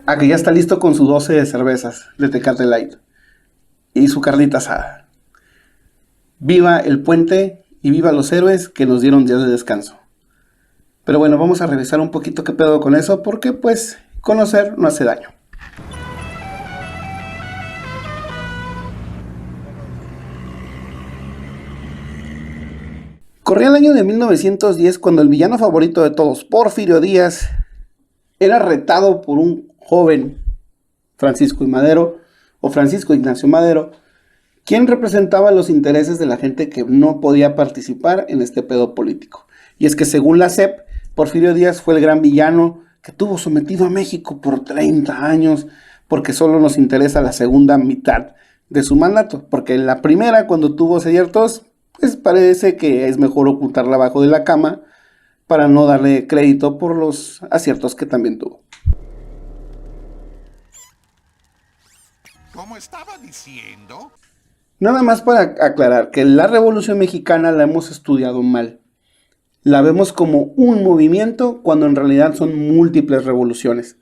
a que ya está listo con su 12 de cervezas de Tecate Light y su carnita asada. Viva el puente y viva los héroes que nos dieron días de descanso. Pero bueno, vamos a revisar un poquito qué pedo con eso, porque pues conocer no hace daño. Corría el año de 1910 cuando el villano favorito de todos, Porfirio Díaz, era retado por un joven Francisco I. Madero, o Francisco Ignacio Madero, quien representaba los intereses de la gente que no podía participar en este pedo político. Y es que según la CEP, Porfirio Díaz fue el gran villano que tuvo sometido a México por 30 años, porque solo nos interesa la segunda mitad de su mandato, porque en la primera, cuando tuvo aciertos, pues parece que es mejor ocultarla abajo de la cama para no darle crédito por los aciertos que también tuvo. ¿Cómo estaba diciendo? Nada más para aclarar que la Revolución Mexicana la hemos estudiado mal. La vemos como un movimiento cuando en realidad son múltiples revoluciones.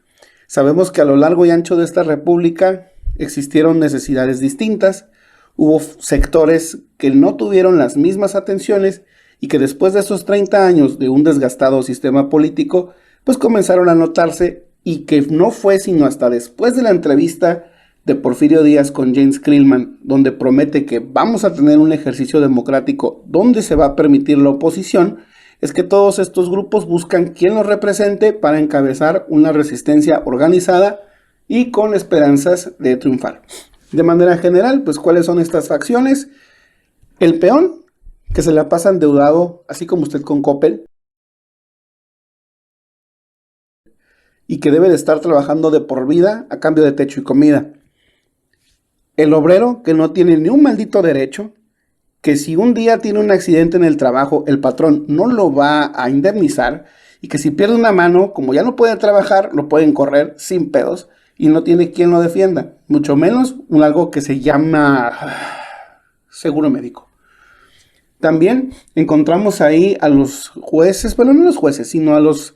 Sabemos que a lo largo y ancho de esta república existieron necesidades distintas, hubo sectores que no tuvieron las mismas atenciones y que después de esos 30 años de un desgastado sistema político, pues comenzaron a notarse, y que no fue sino hasta después de la entrevista de Porfirio Díaz con James Krillman, donde promete que vamos a tener un ejercicio democrático donde se va a permitir la oposición, es que todos estos grupos buscan quien los represente para encabezar una resistencia organizada y con esperanzas de triunfar. De manera general, pues ¿cuáles son estas facciones? El peón, que se la pasa endeudado, así como usted con Coppel, y que debe de estar trabajando de por vida a cambio de techo y comida. El obrero, que no tiene ni un maldito derecho, que si un día tiene un accidente en el trabajo, el patrón no lo va a indemnizar, y que si pierde una mano, como ya no puede trabajar, lo pueden correr sin pedos, y no tiene quien lo defienda, mucho menos algo que se llama seguro médico. También encontramos ahí a los jueces, bueno, no los jueces, sino a los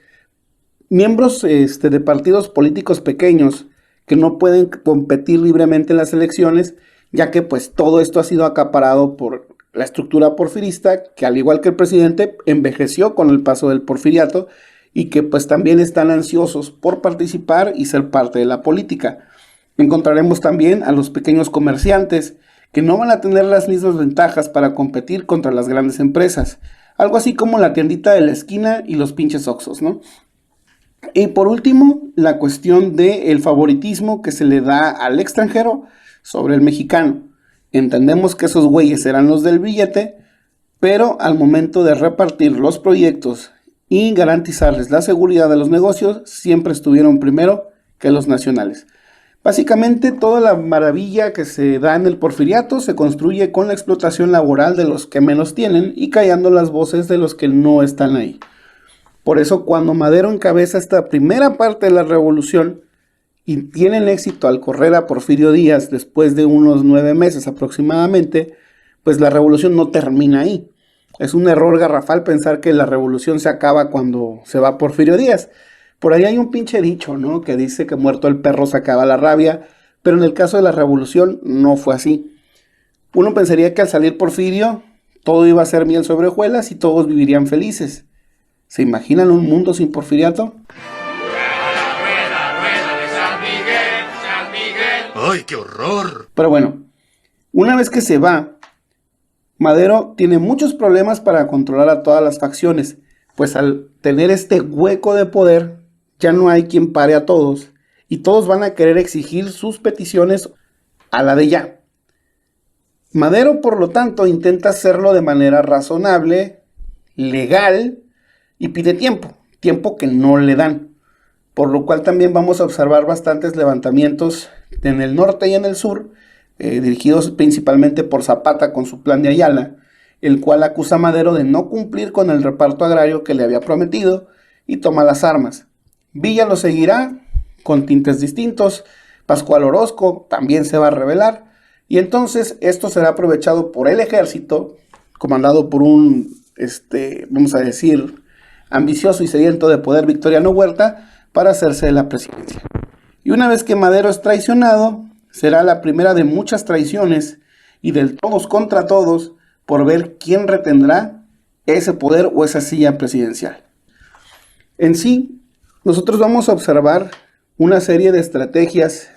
miembros de partidos políticos pequeños que no pueden competir libremente en las elecciones, ya que pues todo esto ha sido acaparado por la estructura porfirista, que al igual que el presidente envejeció con el paso del porfiriato, y que pues también están ansiosos por participar y ser parte de la política. Encontraremos también a los pequeños comerciantes, que no van a tener las mismas ventajas para competir contra las grandes empresas, algo así como la tiendita de la esquina y los pinches Oxxos, ¿no? Y por último, la cuestión del favoritismo que se le da al extranjero sobre el mexicano. Entendemos que esos güeyes serán los del billete, pero al momento de repartir los proyectos y garantizarles la seguridad de los negocios, siempre estuvieron primero que los nacionales. Básicamente, toda la maravilla que se da en el porfiriato se construye con la explotación laboral de los que menos tienen y callando las voces de los que no están ahí. Por eso, cuando Madero encabeza esta primera parte de la revolución y tiene el éxito al correr a Porfirio Díaz después de unos 9 meses aproximadamente, pues la revolución no termina ahí. Es un error garrafal pensar que la revolución se acaba cuando se va Porfirio Díaz. Por ahí hay un pinche dicho, ¿no?, que dice que muerto el perro se acaba la rabia, pero en el caso de la revolución no fue así. Uno pensaría que al salir Porfirio todo iba a ser miel sobre hojuelas y todos vivirían felices. ¿Se imaginan un mundo sin porfiriato? ¡Ay, qué horror! Pero bueno, una vez que se va, Madero tiene muchos problemas para controlar a todas las facciones, pues al tener este hueco de poder, ya no hay quien pare a todos, y todos van a querer exigir sus peticiones a la de ya. Madero, por lo tanto, intenta hacerlo de manera razonable, legal, y pide tiempo que no le dan, por lo cual también vamos a observar bastantes levantamientos en el norte y en el sur, dirigidos principalmente por Zapata con su plan de Ayala, el cual acusa a Madero de no cumplir con el reparto agrario que le había prometido y toma las armas. Villa lo seguirá con tintes distintos, Pascual Orozco también se va a rebelar, y entonces esto será aprovechado por el ejército, comandado por un, vamos a decir, ambicioso y sediento de poder Victoriano Huerta, para hacerse de la presidencia. Y una vez que Madero es traicionado, será la primera de muchas traiciones y del todos contra todos por ver quién retendrá ese poder o esa silla presidencial. En sí, nosotros vamos a observar una serie de estrategias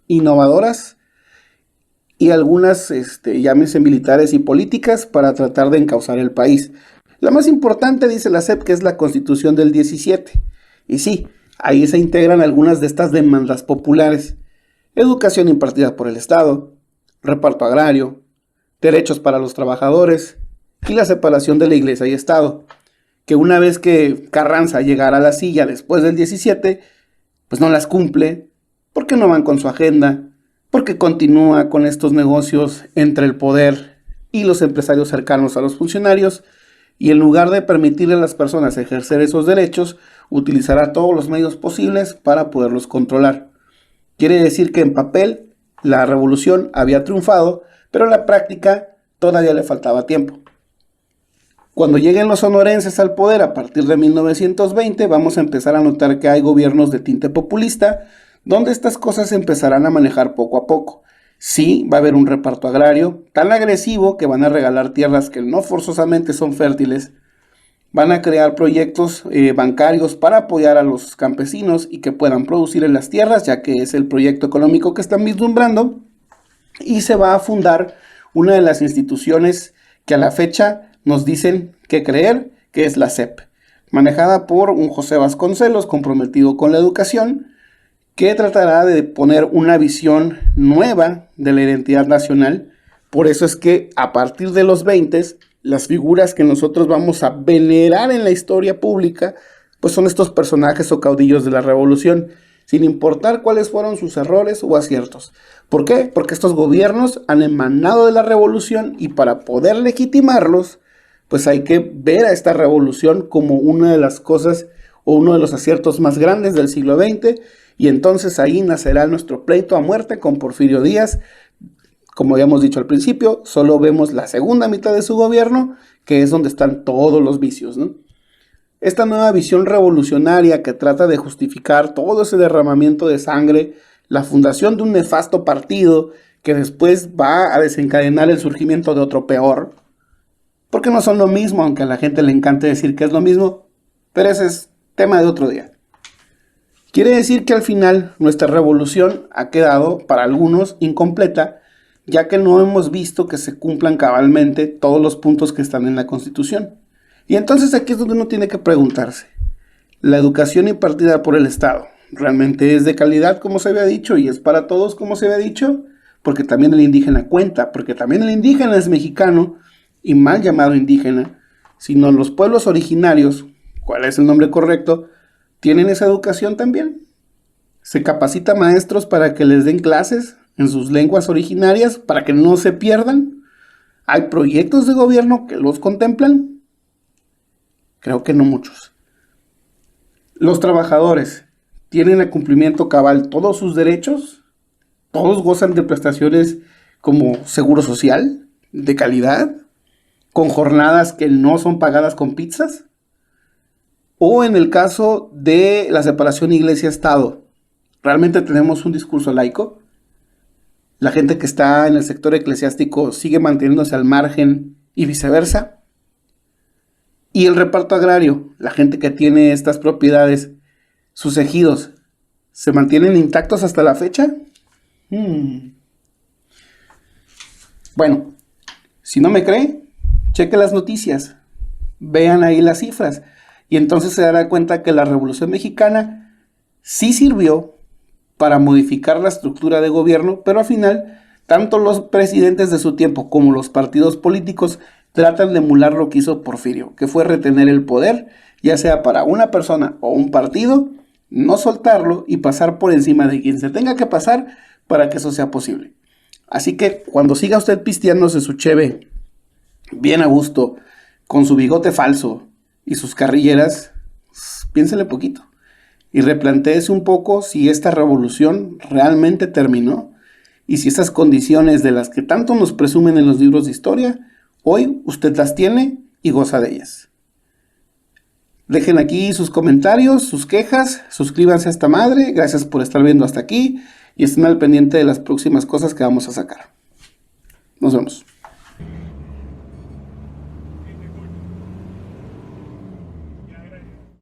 innovadoras y algunas, llámense militares y políticas para tratar de encauzar el país. La más importante, dice la SEP, que es la Constitución del 17. Y sí, ahí se integran algunas de estas demandas populares. Educación impartida por el Estado, reparto agrario, derechos para los trabajadores y la separación de la Iglesia y Estado, que una vez que Carranza llegara a la silla después del 17, pues no las cumple, porque no van con su agenda, porque continúa con estos negocios entre el poder y los empresarios cercanos a los funcionarios, y en lugar de permitirle a las personas ejercer esos derechos, utilizará todos los medios posibles para poderlos controlar. Quiere decir que en papel la revolución había triunfado, pero en la práctica todavía le faltaba tiempo. Cuando lleguen los sonorenses al poder a partir de 1920, vamos a empezar a notar que hay gobiernos de tinte populista, donde estas cosas se empezarán a manejar poco a poco. Sí, va a haber un reparto agrario tan agresivo que van a regalar tierras que no forzosamente son fértiles, van a crear proyectos bancarios para apoyar a los campesinos y que puedan producir en las tierras, ya que es el proyecto económico que están vislumbrando, y se va a fundar una de las instituciones que a la fecha nos dicen que creer, que es la SEP, manejada por un José Vasconcelos comprometido con la educación, que tratará de poner una visión nueva de la identidad nacional. Por eso es que a partir de los 20, las figuras que nosotros vamos a venerar en la historia pública, pues son estos personajes o caudillos de la revolución, sin importar cuáles fueron sus errores o aciertos. ¿Por qué? Porque estos gobiernos han emanado de la revolución y para poder legitimarlos, pues hay que ver a esta revolución como una de las cosas o uno de los aciertos más grandes del siglo XX, y entonces ahí nacerá nuestro pleito a muerte con Porfirio Díaz. Como habíamos dicho al principio, solo vemos la segunda mitad de su gobierno, que es donde están todos los vicios, ¿no? Esta nueva visión revolucionaria que trata de justificar todo ese derramamiento de sangre, la fundación de un nefasto partido que después va a desencadenar el surgimiento de otro peor, porque no son lo mismo, aunque a la gente le encante decir que es lo mismo, pero ese es tema de otro día. Quiere decir que al final nuestra revolución ha quedado, para algunos, incompleta, ya que no hemos visto que se cumplan cabalmente todos los puntos que están en la Constitución. Y entonces aquí es donde uno tiene que preguntarse, ¿la educación impartida por el Estado realmente es de calidad, como se había dicho, y es para todos, como se había dicho? Porque también el indígena cuenta, porque también el indígena es mexicano, y mal llamado indígena, sino los pueblos originarios, ¿cuál es el nombre correcto?, tienen esa educación también. Se capacita maestros para que les den clases en sus lenguas originarias, para que no se pierdan. ¿Hay proyectos de gobierno que los contemplan? Creo que no muchos. Los trabajadores tienen el cumplimiento cabal todos sus derechos. Todos gozan de prestaciones como seguro social, de calidad, con jornadas que no son pagadas con pizzas. O en el caso de la separación iglesia-estado, ¿realmente tenemos un discurso laico? ¿La gente que está en el sector eclesiástico sigue manteniéndose al margen y viceversa? Y el reparto agrario, la gente que tiene estas propiedades, sus ejidos, ¿se mantienen intactos hasta la fecha? Bueno, si no me cree, cheque las noticias, vean ahí las cifras. Y entonces se dará cuenta que la Revolución Mexicana sí sirvió para modificar la estructura de gobierno, pero al final, tanto los presidentes de su tiempo como los partidos políticos tratan de emular lo que hizo Porfirio, que fue retener el poder, ya sea para una persona o un partido, no soltarlo y pasar por encima de quien se tenga que pasar para que eso sea posible. Así que cuando siga usted pisteándose su cheve bien a gusto, con su bigote falso y sus carrilleras, piénsele poquito y replantéese un poco si esta revolución realmente terminó y si esas condiciones de las que tanto nos presumen en los libros de historia, hoy usted las tiene y goza de ellas. Dejen aquí sus comentarios, sus quejas, suscríbanse a esta madre, gracias por estar viendo hasta aquí y estén al pendiente de las próximas cosas que vamos a sacar. Nos vemos.